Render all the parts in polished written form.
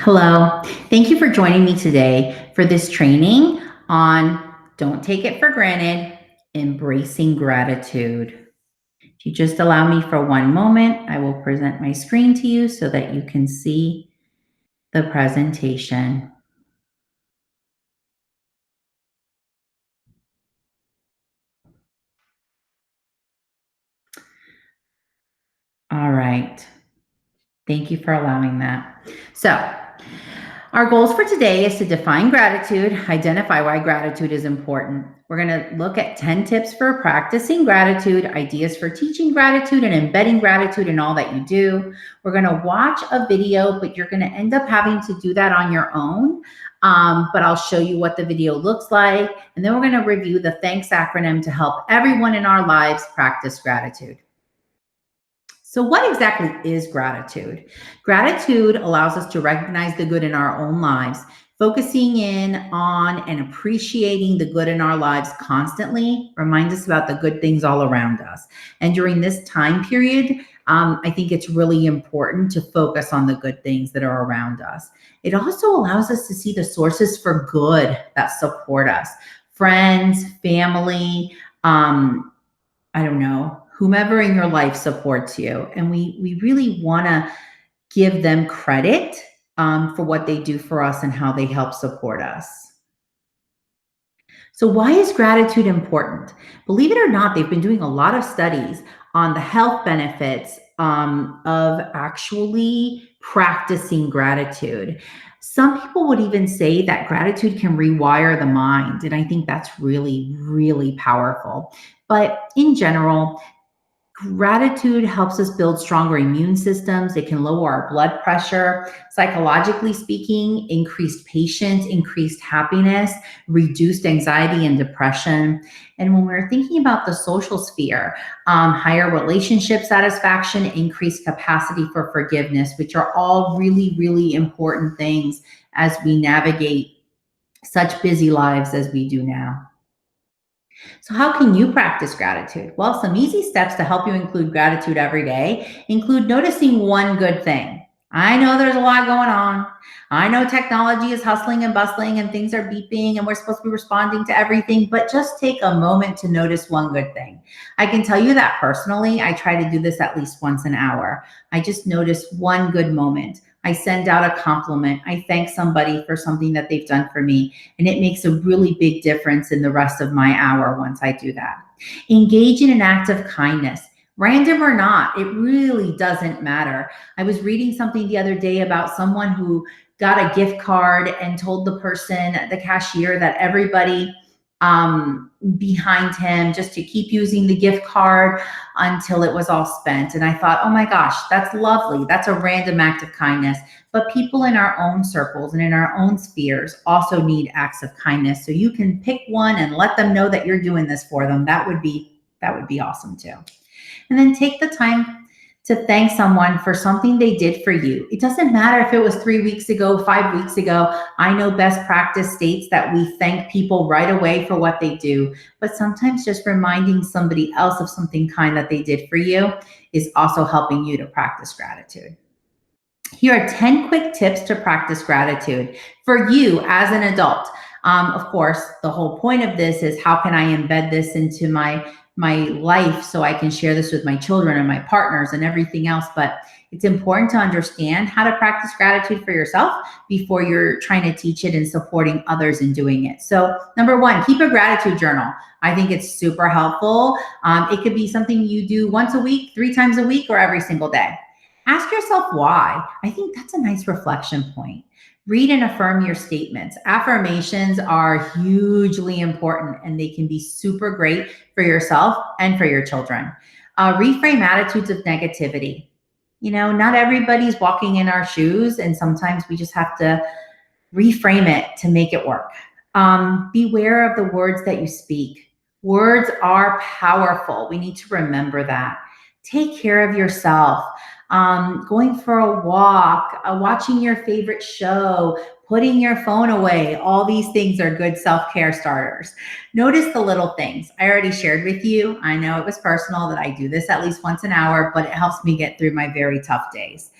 Hello. Thank you for joining me today for this training on Don't Take It for Granted, Embracing Gratitude. If you just allow me for one moment, I will present my screen to you so that you can see the presentation. All right. Thank you for allowing that. So, our goals for today is to define gratitude, identify why gratitude is important. We're going to look at 10 tips for practicing gratitude, ideas for teaching gratitude and embedding gratitude in all that you do. We're going to watch a video, but you're going to end up having to do that on your own. But I'll show you what the video looks like. And then we're going to review the THANKS acronym to help everyone in our lives practice gratitude. So what exactly is gratitude? Gratitude allows us to recognize the good in our own lives, focusing in on and appreciating the good in our lives constantly reminds us about the good things all around us. And during this time period, I think it's really important to focus on the good things that are around us. It also allows us to see the sources for good that support us, friends, family, I don't know, whomever in your life supports you. And we really want to give them credit for what they do for us and how they help support us. So why is gratitude important? Believe it or not, they've been doing a lot of studies on the health benefits of actually practicing gratitude. Some people would even say that gratitude can rewire the mind. And I think that's really, really powerful. But in general, gratitude helps us build stronger immune systems. It can lower our blood pressure. Psychologically speaking, increased patience, increased happiness, reduced anxiety and depression. And when we're thinking about the social sphere, higher relationship satisfaction, increased capacity for forgiveness, which are all really, really important things as we navigate such busy lives as we do now. So, how can you practice gratitude? Well, some easy steps to help you include gratitude every day include noticing one good thing. I know there's a lot going on. I know technology is hustling and bustling and things are beeping and we're supposed to be responding to everything, but just take a moment to notice one good thing. I can tell you that personally, I try to do this at least once an hour. I just notice one good moment. I send out a compliment. I thank somebody for something that they've done for me. And it makes a really big difference in the rest of my hour once I do that. Engage in an act of kindness. Random or not, it really doesn't matter. I was reading something the other day about someone who got a gift card and told the person, the cashier, that everybody behind him just to keep using the gift card until it was all spent. And I thought, oh my gosh, that's lovely. That's a random act of kindness. But people in our own circles and in our own spheres also need acts of kindness. So you can pick one and let them know that you're doing this for them. That would be awesome too. And then take the time to thank someone for something they did for you. It doesn't matter if it was 3 weeks ago, 5 weeks ago. I know best practice states that we thank people right away for what they do, but sometimes just reminding somebody else of something kind that they did for you is also helping you to practice gratitude. Here are 10 quick tips to practice gratitude for you as an adult. Of course, the whole point of this is how can I embed this into my life so I can share this with my children and my partners and everything else. But it's important to understand how to practice gratitude for yourself before you're trying to teach it and supporting others in doing it. So number one, keep a gratitude journal. I think it's super helpful. It could be something you do once a week, 3 times a week, or every single day. Ask yourself why. I think that's a nice reflection point. Read and affirm your statements. Affirmations are hugely important and they can be super great for yourself and for your children. Reframe attitudes of negativity. You know, not everybody's walking in our shoes, and sometimes we just have to reframe it to make it work. Beware of the words that you speak. Words are powerful. We need to remember that. Take care of yourself. Going for a walk, watching your favorite show, putting your phone away. All these things are good self-care starters. Notice the little things. I already shared with you. I know it was personal that I do this at least once an hour, but it helps me get through my very tough days.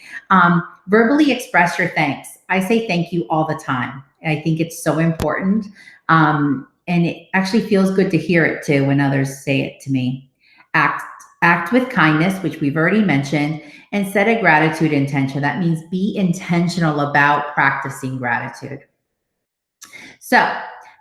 Verbally express your thanks. I say thank you all the time. I think it's so important. And it actually feels good to hear it too when others say it to me. Act with kindness, which we've already mentioned, and set a gratitude intention. That means be intentional about practicing gratitude. So,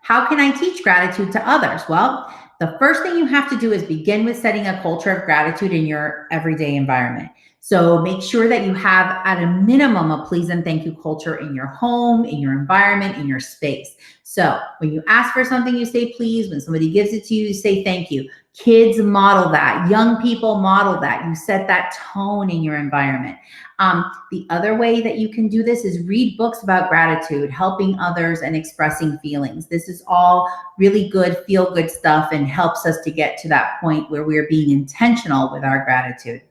how can I teach gratitude to others? Well, the first thing you have to do is begin with setting a culture of gratitude in your everyday environment. So make sure that you have at a minimum a please and thank you culture in your home, in your environment, in your space. So when you ask for something, you say please. When somebody gives it to you, you say thank you. Kids model that. Young people model that. You set that tone in your environment. The other way that you can do this is read books about gratitude, helping others and expressing feelings. This is all really good, feel-good stuff and helps us to get to that point where we're being intentional with our gratitude.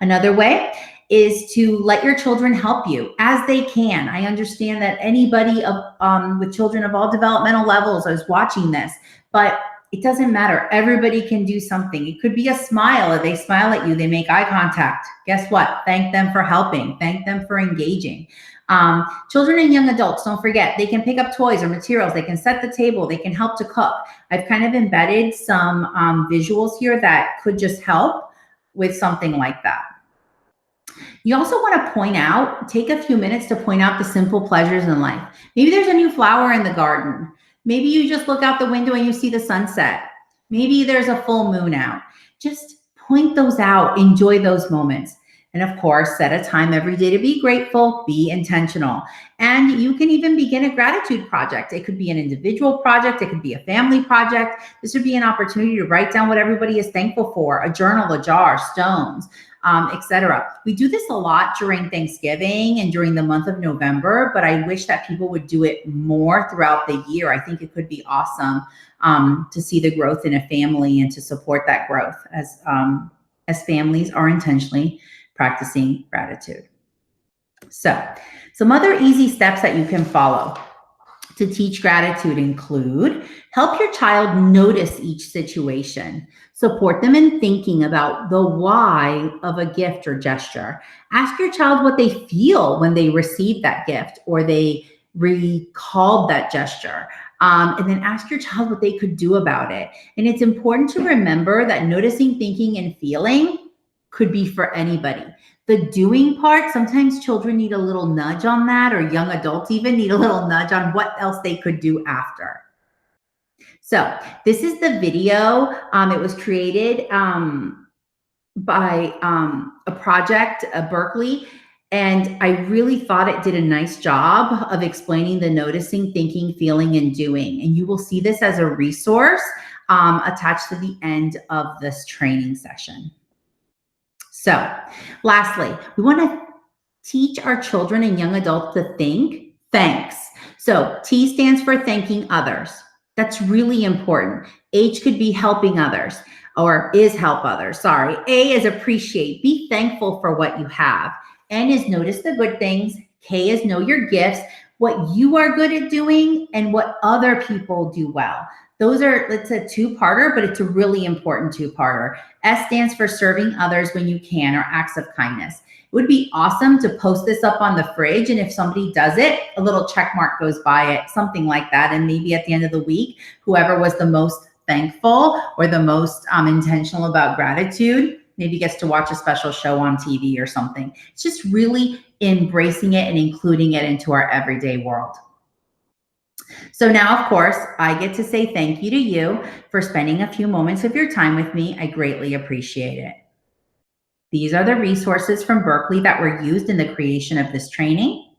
Another way is to let your children help you as they can. I understand that anybody with children of all developmental levels is watching this, but it doesn't matter. Everybody can do something. It could be a smile. If they smile at you, they make eye contact. Guess what? Thank them for helping. Thank them for engaging. Children and young adults, don't forget, they can pick up toys or materials. They can set the table. They can help to cook. I've kind of embedded some visuals here that could just help with something like that. You also want to take a few minutes to point out the simple pleasures in life. Maybe there's a new flower in the garden. Maybe you just look out the window and you see the sunset. Maybe there's a full moon out. Just point those out, enjoy those moments. And of course, set a time every day to be grateful, be intentional. And you can even begin a gratitude project. It could be an individual project. It could be a family project. This would be an opportunity to write down what everybody is thankful for, a journal, a jar, stones, etc. We do this a lot during Thanksgiving and during the month of November, but I wish that people would do it more throughout the year. I think it could be awesome to see the growth in a family and to support that growth as families are intentionally practicing gratitude. So, some other easy steps that you can follow to teach gratitude include help your child notice each situation. Support them in thinking about the why of a gift or gesture. Ask your child what they feel when they receive that gift or they recalled that gesture. And then ask your child what they could do about it. And it's important to remember that noticing, thinking, and feeling could be for anybody. The doing part, sometimes children need a little nudge on that, or young adults even need a little nudge on what else they could do after. So this is the video. It was created by a project at Berkeley, and I really thought it did a nice job of explaining the noticing, thinking, feeling, and doing. And you will see this as a resource attached to the end of this training session. So lastly, we want to teach our children and young adults to think thanks. So T stands for thanking others. That's really important. H could be helping others or is help others. Sorry. A is appreciate. Be thankful for what you have. N is notice the good things. K is know your gifts, what you are good at doing and what other people do well. It's a two-parter, but it's a really important two-parter. S stands for serving others when you can, or acts of kindness. It would be awesome to post this up on the fridge, and if somebody does it, a little check mark goes by it, something like that. And maybe at the end of the week, whoever was the most thankful or the most intentional about gratitude maybe gets to watch a special show on TV or something. It's just really embracing it and including it into our everyday world. So now, of course, I get to say thank you to you for spending a few moments of your time with me. I greatly appreciate it. These are the resources from Berkeley that were used in the creation of this training.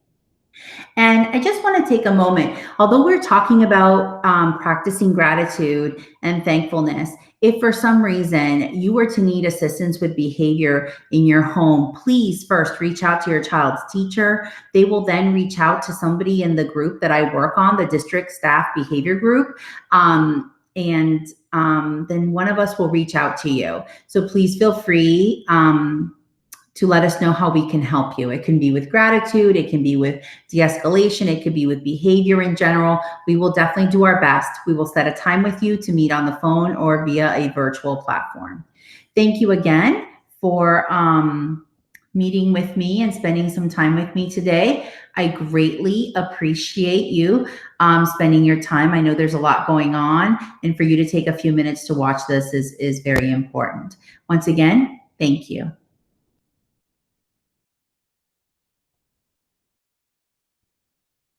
And I just want to take a moment, although we're talking about practicing gratitude and thankfulness, if for some reason you were to need assistance with behavior in your home, please first reach out to your child's teacher. They will then reach out to somebody in the group that I work on, the district staff behavior group. And then one of us will reach out to you. So please feel free to let us know how we can help you. It can be with gratitude, it can be with de-escalation, it could be with behavior in general. We will definitely do our best. We will set a time with you to meet on the phone or via a virtual platform. Thank you again for meeting with me and spending some time with me today. I greatly appreciate you spending your time. I know there's a lot going on, and for you to take a few minutes to watch this is very important. Once again, thank you.